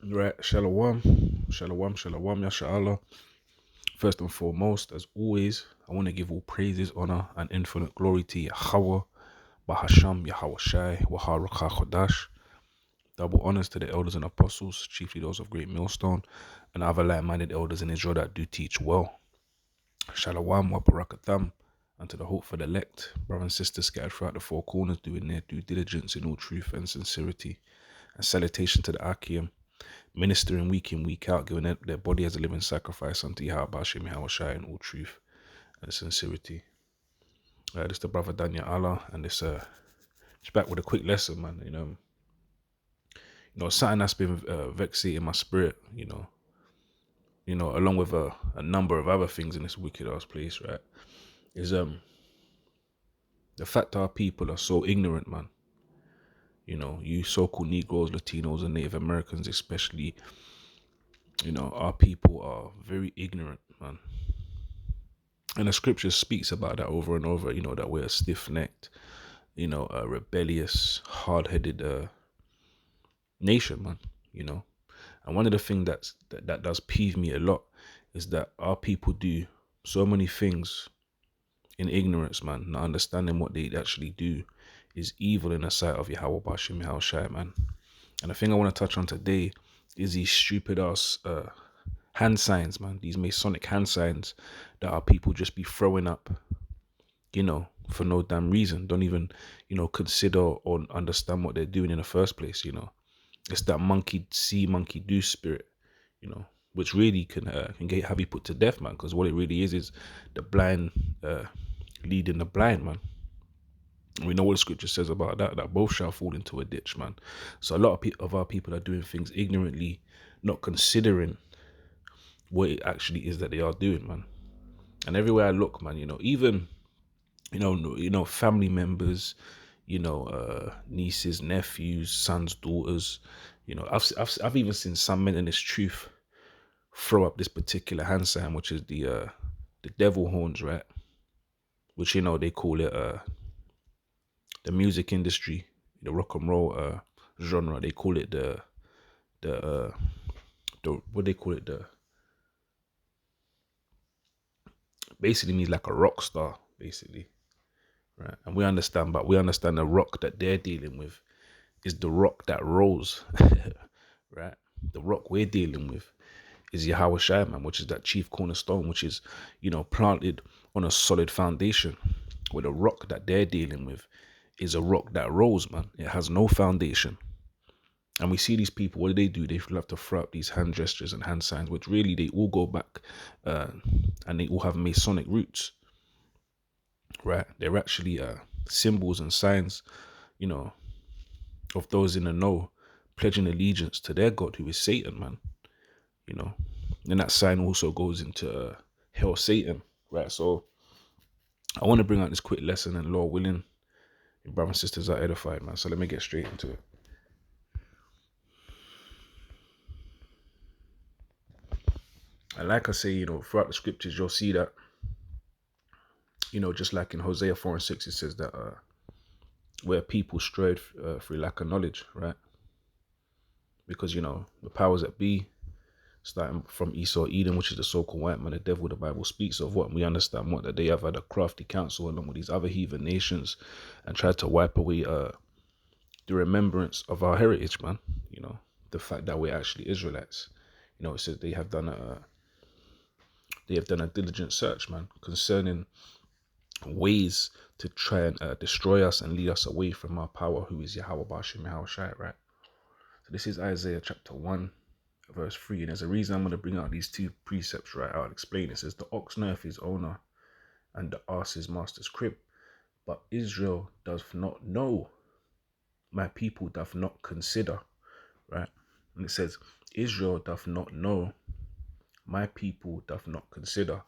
Right, shalom, shalom, yashala. First and foremost, as always, I want to give all praises, honor, and infinite glory to Yahweh, Bahasham, Yahweh Shai, Waharakha Chodash. Double honors to the elders and apostles, chiefly those of Great Millstone, and other like-minded elders in Israel that do teach well. Shalom, wa barakatam, and to the hope for the elect, brothers and sisters scattered throughout the four corners, doing their due diligence in all truth and sincerity. And salutation to the Akim, ministering week in, week out, giving their body as a living sacrifice unto Yahweh Hashem Yahweh Shai in all truth and sincerity. This is the brother Daniel Allah, and this just back with a quick lesson, man. Something that's been vexating my spirit, along with a number of other things in this wicked ass place, right? Is the fact that our people are so ignorant, man. You so-called Negroes, Latinos, and Native Americans, especially, our people are very ignorant, man. And the scripture speaks about that over and over, that we're stiff-necked, a rebellious, hard-headed nation, man, And one of the things that does peeve me a lot is that our people do so many things in ignorance, man, not understanding what they actually do is evil in the sight of Yahweh Bashim Yahweh Shai, man. And the thing I want to touch on today is these stupid ass hand signs, man, these Masonic hand signs that our people just be throwing up, for no damn reason. Don't even, consider or understand what they're doing in the first place, It's that monkey see, monkey do spirit, which really can have you put to death, man, because what it really is the blind leading the blind, man. We know what the scripture says about that both shall fall into a ditch, man. So a lot of our people are doing things ignorantly, not considering what it actually is that they are doing, man. And everywhere I look, man, even family members, nieces, nephews, sons, daughters, I've even seen some men in this truth throw up this particular hand sign, which is the devil horns, right? Which they call it the music industry, the rock and roll genre. They call it the what they call it, the basically means like a rock star, basically, right? And we understand the rock that they're dealing with is the rock that rolls, right? The rock we're dealing with is Yahweh Shai, man, which is that chief cornerstone, which is, planted on a solid foundation. Where the rock that they're dealing with is a rock that rolls, man. It has no foundation. And we see these people, what do? They love to throw up these hand gestures and hand signs, which really they all go back and they all have Masonic roots, right? They're actually symbols and signs, of those in the know pledging allegiance to their God, who is Satan, man. And that sign also goes into hell, Satan, right? So I want to bring out this quick lesson, and Lord willing, your brothers and sisters are edified, man. So let me get straight into it. And like I say, throughout the scriptures, you'll see that, just like in Hosea 4:6, it says that where people strayed through lack of knowledge, right? Because, the powers that be, starting from Esau, Edom, which is the so-called white man, the devil, the Bible speaks of what, and we understand what, that they have had a crafty council along with these other heathen nations and tried to wipe away the remembrance of our heritage, man. The fact that we're actually Israelites. It says they have done a diligent search, man, concerning ways to try and destroy us and lead us away from our power, who is Yahweh Bashim Yahweh Shai, right? So this is Isaiah chapter 1, verse 3, and there's a reason I'm going to bring out these two precepts, right? I'll explain. It says, the ox knoweth his owner, and the ass his master's crib, but Israel doth not know, my people doth not consider, right? And it says, Israel doth not know, my people doth not consider.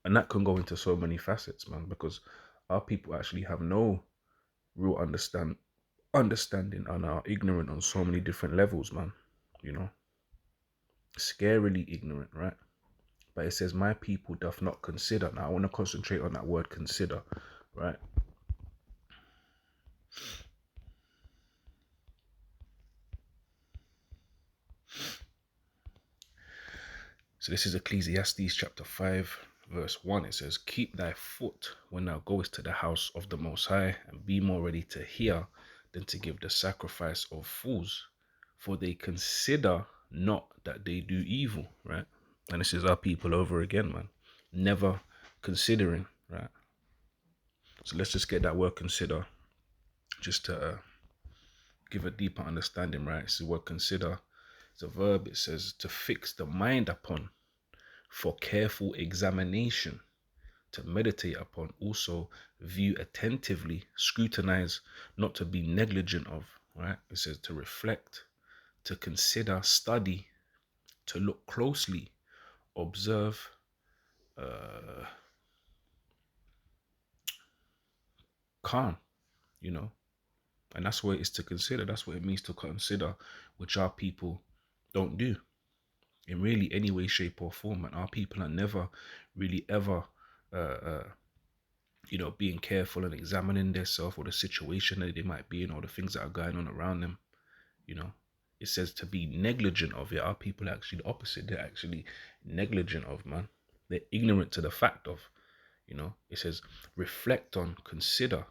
And that can go into so many facets, man, because our people actually have no real understanding and are ignorant on so many different levels, man. Scarily ignorant, right? But it says, my people doth not consider. Now I want to concentrate on that word consider, right? So this is Ecclesiastes chapter 5, verse 1. It says, keep thy foot when thou goest to the house of the Most High, and be more ready to hear than to give the sacrifice of fools, for they consider not that they do evil, right? And this is our people over again, man. Never considering, right? So let's just get that word consider, just to give a deeper understanding, right? It's the word consider. It's a verb. It says to fix the mind upon, for careful examination, to meditate upon, also view attentively, scrutinize, not to be negligent of, right? It says to reflect, to consider, study, to look closely, observe, calm, you know. And that's what it is to consider. That's what it means to consider, which our people don't do in really any way, shape, or form. And our people are never really ever, being careful and examining themselves or the situation that they might be in or the things that are going on around them. You know, it says to be negligent of it. Our people are actually the opposite. They're actually negligent of, man. They're ignorant to the fact of, it says reflect on, consider,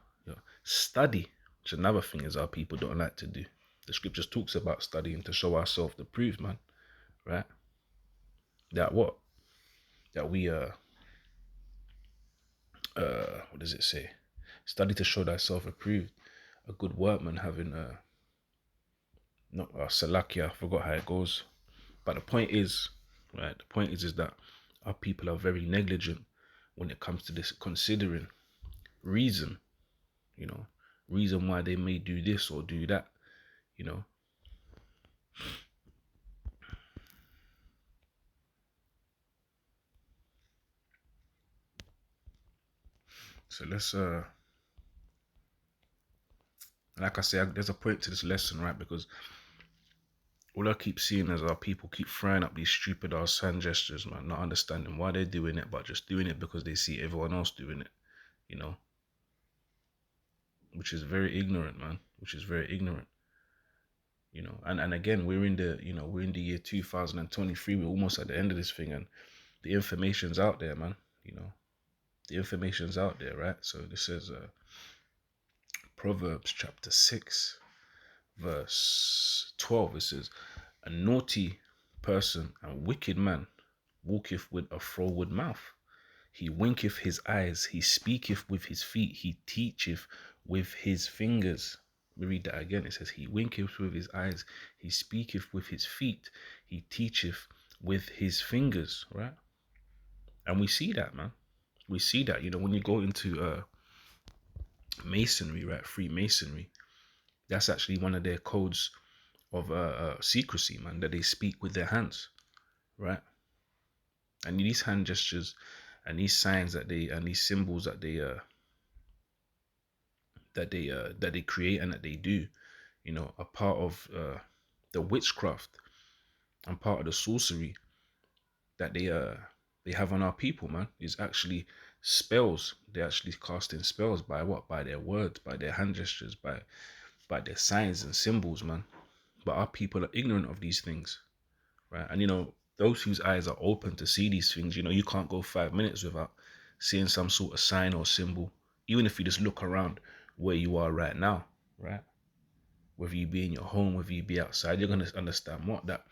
study, which another thing is our people don't like to do. The scriptures talks about studying to show ourselves approved, man, right? That what? That we what does it say? Study to show thyself approved, a good workman having not Salakia, I forgot how it goes. But the point is, right? The point is that our people are very negligent when it comes to this, considering reason, reason why they may do this or do that, you know. So let's like I say, there's a point to this lesson, right? Because all I keep seeing is our people keep throwing up these stupid ass hand gestures, man, not understanding why they're doing it, but just doing it because they see everyone else doing it, which is very ignorant, man, which is very ignorant, and again, we're in the year 2023, we're almost at the end of this thing, and the information's out there, man, the information's out there, right? So this is Proverbs chapter 6, verse 12. It says, a naughty person and wicked man walketh with a froward mouth. He winketh his eyes, he speaketh with his feet, he teacheth with his fingers. Let me read that again. It says, he winketh with his eyes, he speaketh with his feet, he teacheth with his fingers, right? And we see that, man. We see that, when you go into masonry, right? Freemasonry, that's actually one of their codes of secrecy, man, that they speak with their hands, right? And these hand gestures and these signs and these symbols that they create and that they do, are part of the witchcraft and part of the sorcery that they have on our people, man. Is actually spells. They're actually casting spells by what? By their words, by their hand gestures, by their signs and symbols, man. But our people are ignorant of these things, right? And those whose eyes are open to see these things, you can't go 5 minutes without seeing some sort of sign or symbol, even if you just look around where you are right now, right? Whether you be in your home, whether you be outside, you're going to understand that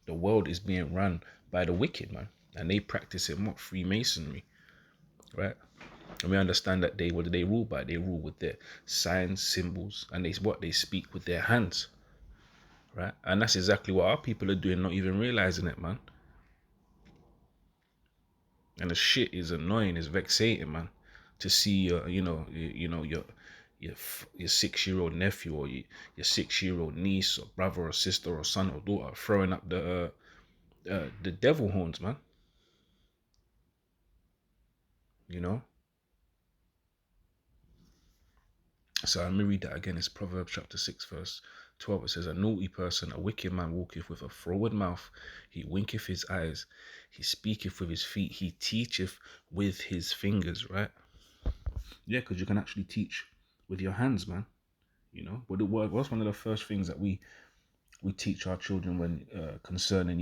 the world is being run by the wicked, man, and they practice it more Freemasonry, right? And we understand that what do they rule by? They rule with their signs, symbols, and they speak with their hands, right? And that's exactly what our people are doing, not even realizing it, man. And the shit is annoying, it's vexating, man, to see your 6-year-old nephew or your 6-year-old niece or brother or sister or son or daughter throwing up the devil horns, man. So let me read that again. It's Proverbs chapter 6, verse 12. It says, a naughty person, a wicked man walketh with a froward mouth. He winketh his eyes. He speaketh with his feet. He teacheth with his fingers, right? Yeah, because you can actually teach with your hands, man. But what's one of the first things that we we teach our children when concerning,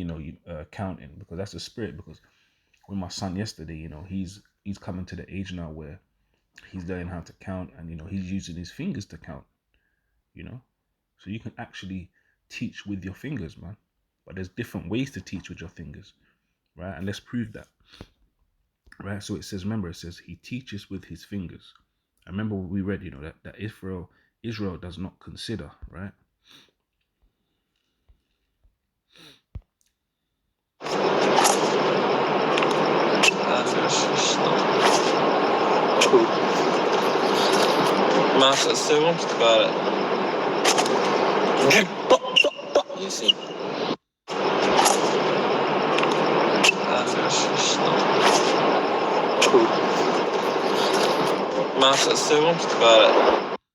counting, because that's the spirit. Because with my son yesterday, he's coming to the age now where he's learning how to count, and he's using his fingers to count. So you can actually teach with your fingers, man. But there's different ways to teach with your fingers, right? And let's prove that, right? So it says, remember, it says he teaches with his fingers. I remember we read, that Israel does not consider, right? Masa sığmamış bari. İyisin. Masa sığmamış bari.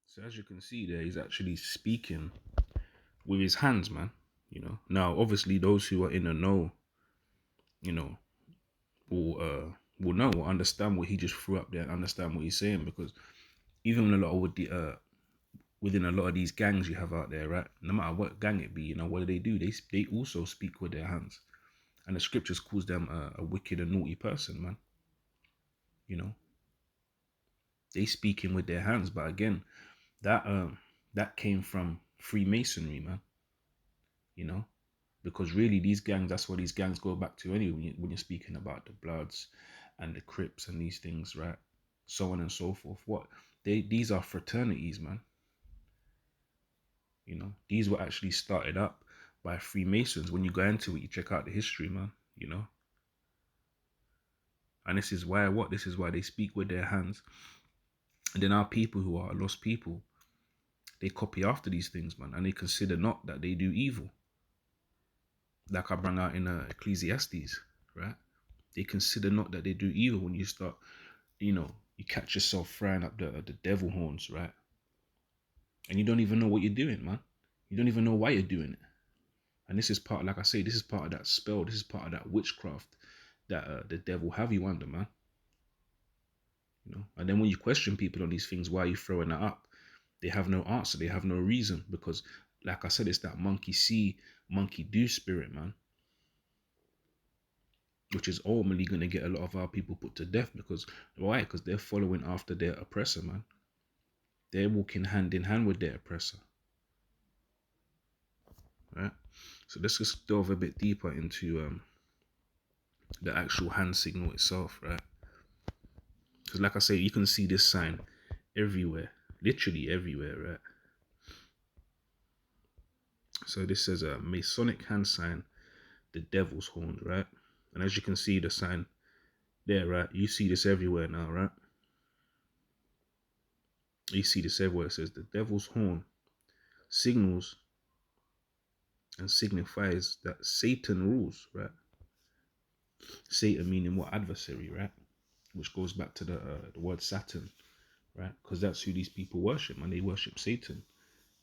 So as you can see there, he's actually speaking with his hands, man. Now obviously those who are in the know, will know, will understand what he just threw up there and understand what he's saying, because even within a lot of these gangs you have out there, right? No matter what gang it be, what do? They also speak with their hands, and the scriptures calls them a wicked and naughty person, man. They speaking with their hands, but again, that came from Freemasonry, man. Because really these gangs, that's what these gangs go back to anyway, when you're speaking about the Bloods and the Crips and these things, right? So on and so forth. These are fraternities, man. These were actually started up by Freemasons. When you go into it, you check out the history, man. And this is why they speak with their hands. And then our people who are lost people, they copy after these things, man, and they consider not that they do evil. Like I bring out in Ecclesiastes, right? They consider not that they do evil. When you start, you catch yourself frying up the devil horns, right? And you don't even know what you're doing, man. You don't even know why you're doing it. And this is part, like I say, this is part of that spell. This is part of that witchcraft that the devil have you under, man. And then when you question people on these things, why are you throwing that up? They have no answer. They have no reason, because, like I said, it's that monkey see, monkey do spirit, man. Which is ultimately going to get a lot of our people put to death. Because why? Because they're following after their oppressor, man. They're walking hand in hand with their oppressor. Right? So let's just delve a bit deeper into the actual hand signal itself, right? Because like I say, you can see this sign everywhere, literally everywhere, right? So this says a Masonic hand sign, the devil's horn, right? And as you can see the sign there, right? You see this everywhere now, right? You see this everywhere. It says the devil's horn signals and signifies that Satan rules, right? Satan meaning what? Adversary, right? Which goes back to the word Satan, right? Because that's who these people worship, man. They worship Satan.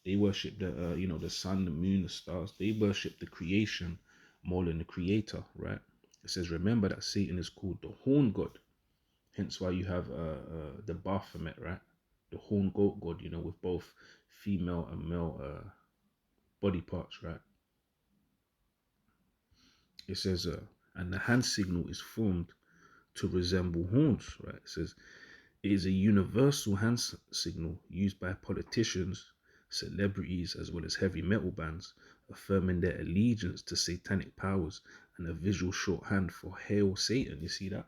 They worship the sun, the moon, the stars. They worship the creation more than the creator, right? It says, remember that Satan is called the horn god. Hence why you have the Baphomet, right? The horn goat god, with both female and male body parts, right? It says, and the hand signal is formed to resemble horns, right? It says, it is a universal hand signal used by politicians, celebrities, as well as heavy metal bands, affirming their allegiance to satanic powers, and a visual shorthand for Hail Satan. You see that?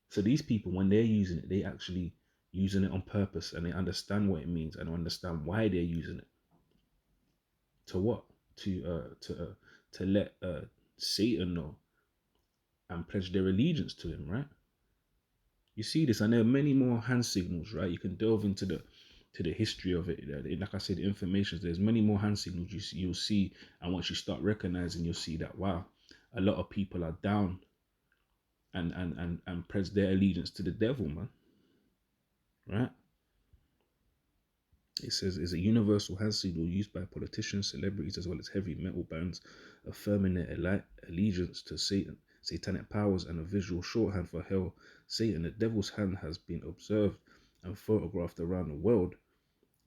So these people, when they're using it, they actually using it on purpose, and they understand what it means and understand why they're using it. To what? To let Satan know and pledge their allegiance to him, right? You see this, and there are many more hand signals, right? You can delve into the history of it. Like I said, the information. There's many more hand signals you'll see, and once you start recognizing, you'll see that wow, a lot of people are down and pledge their allegiance to the devil, man. Right? It says it's a universal hand signal used by politicians, celebrities, as well as heavy metal bands, affirming their allegiance to Satan, satanic powers, and a visual shorthand for hell. Satan, the devil's hand, has been observed and photographed around the world,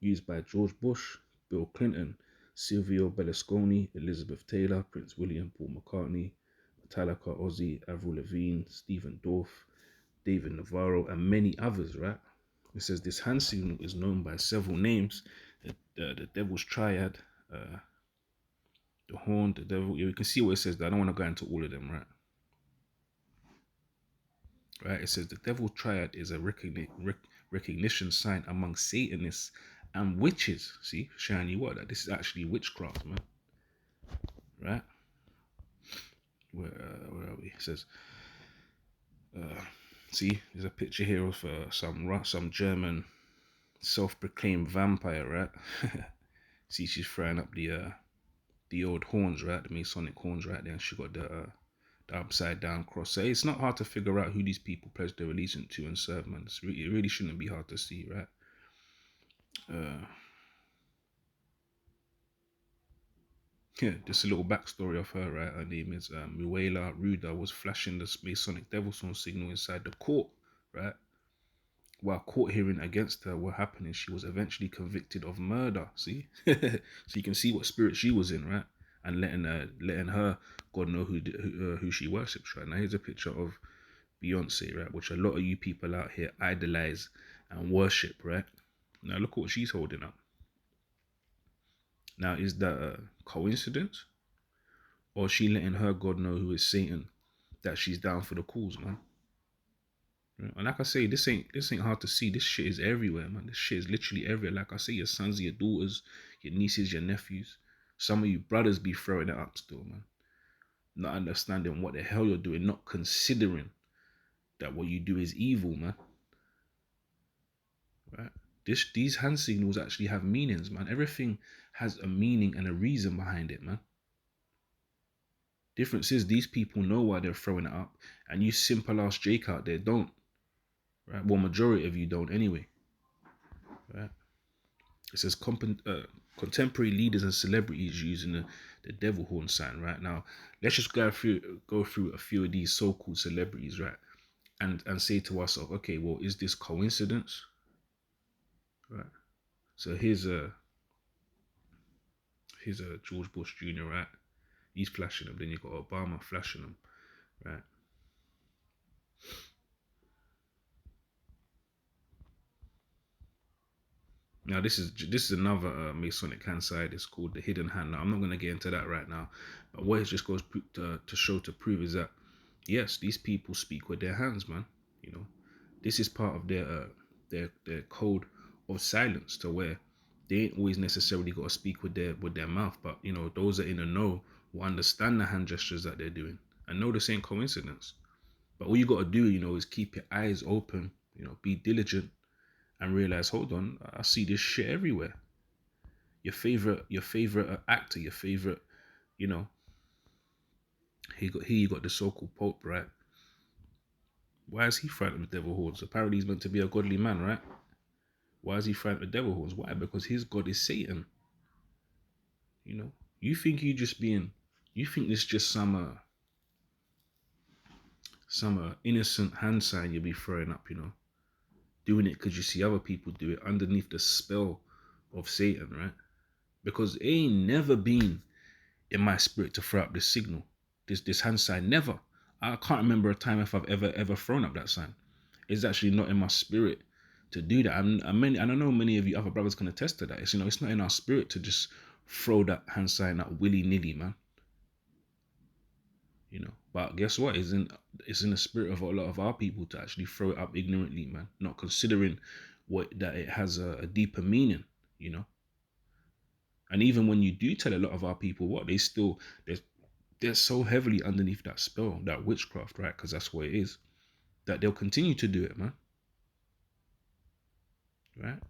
used by George Bush, Bill Clinton, Silvio Berlusconi, Elizabeth Taylor, Prince William, Paul McCartney, Metallica, Ozzy, Avril Lavigne, Stephen Dorff, David Navarro, and many others, right? It says this hand signal is known by several names: the Devil's Triad, the Horn, the Devil. You can see what it says. I don't want to go into all of them, right? Right? It says the Devil's Triad is a recognition sign among Satanists and witches. See, showing you what that this is actually witchcraft, man. Right? Where are we? It says, see, there's a picture here of some German self-proclaimed vampire, right? See, she's throwing up the old horns, right? The Masonic horns, right there. And she got the upside down cross. So it's not hard to figure out who these people pledge their allegiance to and serve, man. It really shouldn't be hard to see, right? Yeah, just a little backstory of her, right? Her name is Muela Ruda, was flashing the Masonic Devil's Horn signal inside the court, right? While court hearing against her were happening, she was eventually convicted of murder. See, so you can see what spirit she was in, right? And letting her God know who she worships, right? Now here's a picture of Beyonce, right? Which a lot of you people out here idolize and worship, right? Now look what she's holding up. Now is that a coincidence, or is she letting her God know who is Satan, that she's down for the cause, man? And like I say, this ain't hard to see. This shit is everywhere, man. This shit is literally everywhere. Like I say, your sons, your daughters, your nieces, your nephews. Some of you brothers be throwing it up still, man. Not understanding what the hell you're doing, not considering that what you do is evil, man. Right? These hand signals actually have meanings, man. Everything has a meaning and a reason behind it, man. Difference is these people know why they're throwing it up, and you simple ass Jake out there don't. Right? Well, majority of you don't anyway. Right? It says contemporary leaders and celebrities using the devil horn sign. Right now, let's just go through a few of these so-called celebrities, right? And say to ourselves, okay, well, is this coincidence? Right. So here's a George Bush Jr. Right. He's flashing them. Then you got Obama flashing them. Right. Now this is another Masonic hand side. It's called the hidden hand. Now I'm not going to get into that right now, but what it just goes to show, to prove, is that yes, these people speak with their hands, man. You know, this is part of their code of silence, to where they ain't always necessarily got to speak with their mouth, but you know, those that in the know will understand the hand gestures that they're doing and know this ain't coincidence. But all you got to do, you know, is keep your eyes open. You know, be diligent and realize, hold on, I see this shit everywhere. Your favorite actor, your favorite, you know, here you got the so-called Pope, right? Why is he fighting with devil horns? Apparently he's meant to be a godly man, right? Why is he fighting with devil horns? Why? Because his God is Satan. You know, you think this just some innocent hand sign you'll be throwing up, you know, doing it because you see other people do it underneath the spell of Satan, right? Because it ain't never been in my spirit to throw up this signal, this hand sign. Never. I can't remember a time if I've ever thrown up that sign. It's actually not in my spirit to do that. And I know many of you other brothers can attest to that. It's, you know, it's not in our spirit to just throw that hand sign up willy-nilly, man. You know, but guess what? It's in the spirit of a lot of our people to actually throw it up ignorantly, man, not considering that it has a deeper meaning, you know. And even when you do tell a lot of our people what, they're so heavily underneath that spell, that witchcraft, right? Because that's what it is, that they'll continue to do it, man. Right?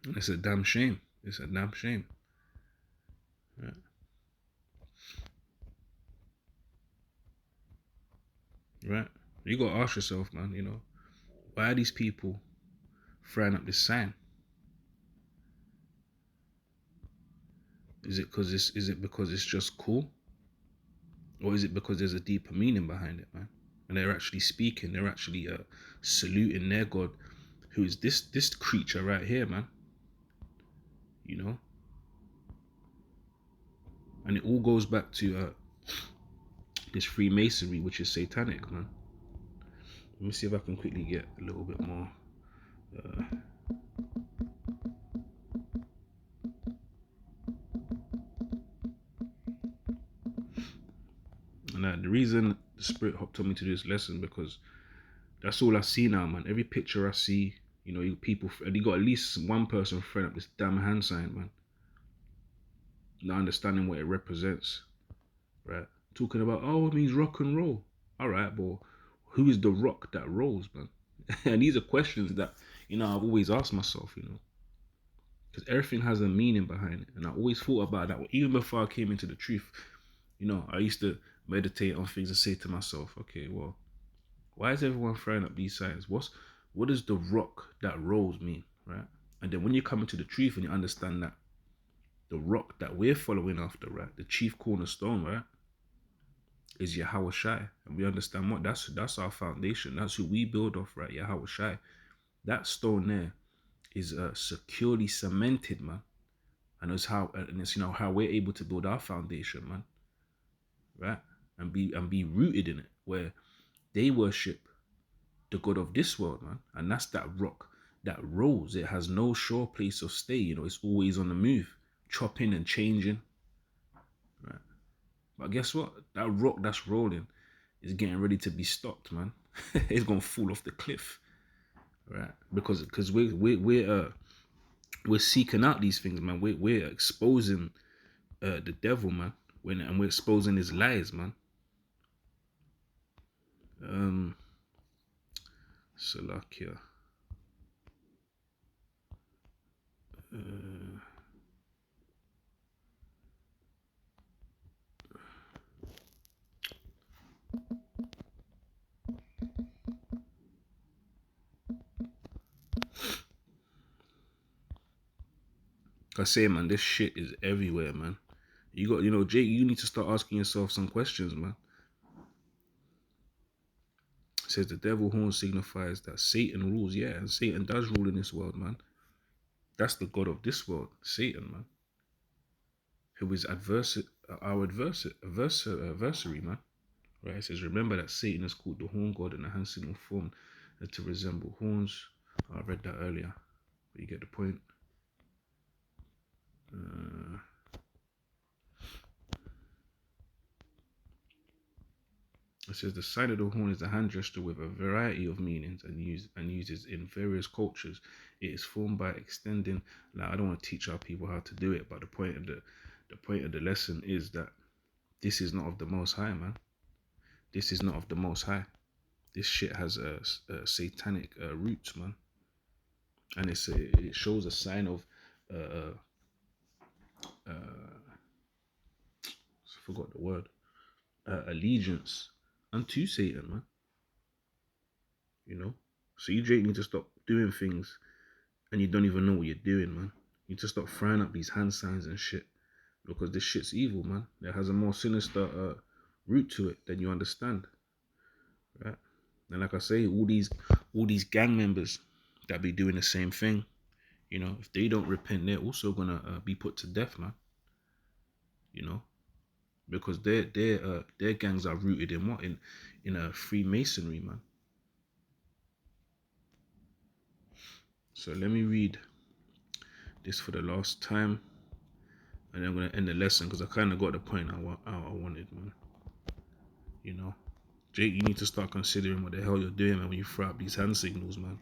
And it's a damn shame. It's a damn shame. Right? Right? You gotta ask yourself, man, you know, why are these people throwing up this sign? Is it because it's just cool? Or is it because there's a deeper meaning behind it, man? And they're actually speaking, they're actually saluting their God, who is this creature right here, man. You know? And it all goes back to this Freemasonry, which is satanic, man. Let me see if I can quickly get a little bit more. And the reason the Spirit told me to do this lesson, because that's all I see now, man. Every picture I see, you know, people, and you got at least one person throwing up this damn hand sign, man. Not understanding what it represents, right? Talking about, oh, it means rock and roll. All right, but who is the rock that rolls, man? And these are questions that, you know, I've always asked myself, you know, because everything has a meaning behind it. And I always thought about that even before I came into the truth. You know, I used to meditate on things and say to myself, okay, well, why is everyone throwing up these signs? What does the rock that rolls mean, right? And then when you come into the truth and you understand that the rock that we're following after, right, the chief cornerstone, right, is Yahweh Shai. And we understand what that's our foundation. That's who we build off, right? Yahweh Shai. That stone there is securely cemented, man. And it's you know how we're able to build our foundation, man, right? And be rooted in it, where they worship the God of this world, man. And that's that rock that rolls. It has no sure place of stay, you know, it's always on the move, chopping and changing. Right. But guess what? That rock that's rolling is getting ready to be stopped, man. It's gonna fall off the cliff. Right. Because we're seeking out these things, man. We're exposing the devil, man. And we're exposing his lies, man. Salakia. I say, man, this shit is everywhere, man. You got, you know, Jake, you need to start asking yourself some questions, man. It says the devil horn signifies that Satan rules. Yeah, and Satan does rule in this world, man. That's the God of this world, Satan, man. Who is our adversary, man. Right? It says, remember that Satan is called the horn god and the hand signal formed to resemble horns. I read that earlier, but you get the point. It says the sign of the horn is a hand gesture with a variety of meanings and uses in various cultures. It is formed by extending. Now, I don't want to teach our people how to do it, but the point of the lesson is that this is not of the Most High, man. This is not of the Most High. This shit has a satanic roots, man, and it shows a sign of I forgot the word, allegiance unto Satan, man. You know, so you Jake need to stop doing things and you don't even know what you're doing, man. You need to stop throwing up these hand signs and shit, because this shit's evil, man. It has a more sinister root to it than you understand, right? And like I say, all these gang members that be doing the same thing, you know, if they don't repent, they're also gonna be put to death, man. You know, because their gangs are rooted in what, in a Freemasonry, man. So let me read this for the last time, and then I'm gonna end the lesson because I kind of got the point I wanted, man. You know, Jake, you need to start considering what the hell you're doing, man, when you throw up these hand signals, man.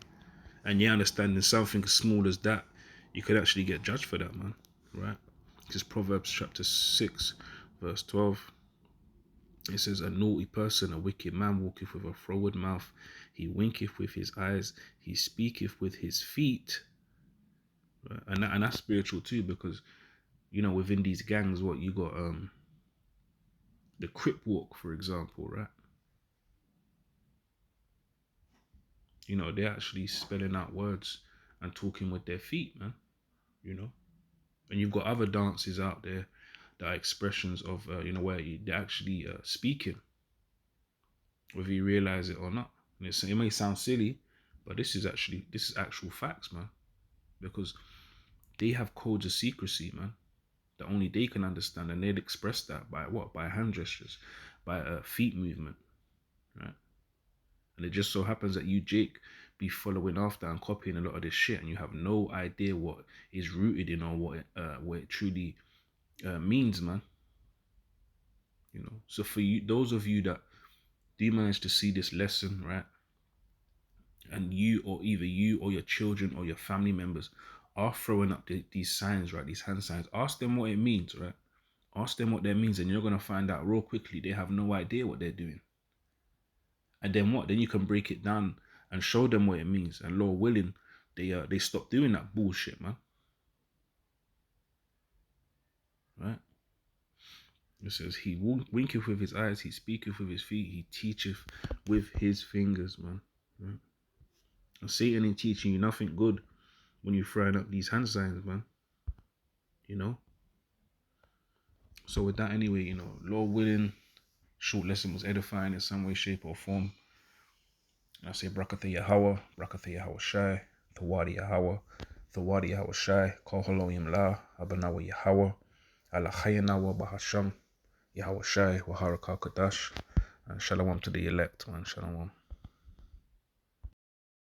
And you understanding something as small as that, you could actually get judged for that, man. Right? This is Proverbs chapter 6, verse 12. It says, a naughty person, a wicked man, walketh with a froward mouth. He winketh with his eyes. He speaketh with his feet. Right? And that's spiritual too, because, you know, within these gangs, what you got, the crip walk, for example, right? You know, they're actually spelling out words and talking with their feet, man. You know, and you've got other dances out there that are expressions of, you know, where they're actually speaking, whether you realize it or not. And it may sound silly, but this is actual facts, man, because they have codes of secrecy, man, that only they can understand, and they'd express that by what? By hand gestures, by a feet movement, right? And it just so happens that you, Jake, be following after and copying a lot of this shit, and you have no idea what is rooted in or what it truly means, man. You know. So for you, those of you that do manage to see this lesson, right, and you, or either you or your children or your family members are throwing up these signs, right, these hand signs, ask them what it means, right? Ask them what that means, and you're gonna find out real quickly they have no idea what they're doing. And then what? Then you can break it down and show them what it means. And Lord willing, they stop doing that bullshit, man. Right? It says he winketh with his eyes, he speaketh with his feet, he teacheth with his fingers, man. Right? And Satan ain't teaching you nothing good when you're throwing up these hand signs, man. You know? So with that anyway, you know, Lord willing, short lesson was edifying in some way, shape, or form. And I say Brakatha Yahweh, Brakatha Yahweh Shai, Thawadi Yahweh, Thawadi Yahweh Shai, Kohaloyim La, Abanawa Yahweh, Alachayanawa Bahasham, Yahweh Shai, Waharaka Kadash, and Shalom to the elect, man. Shalom.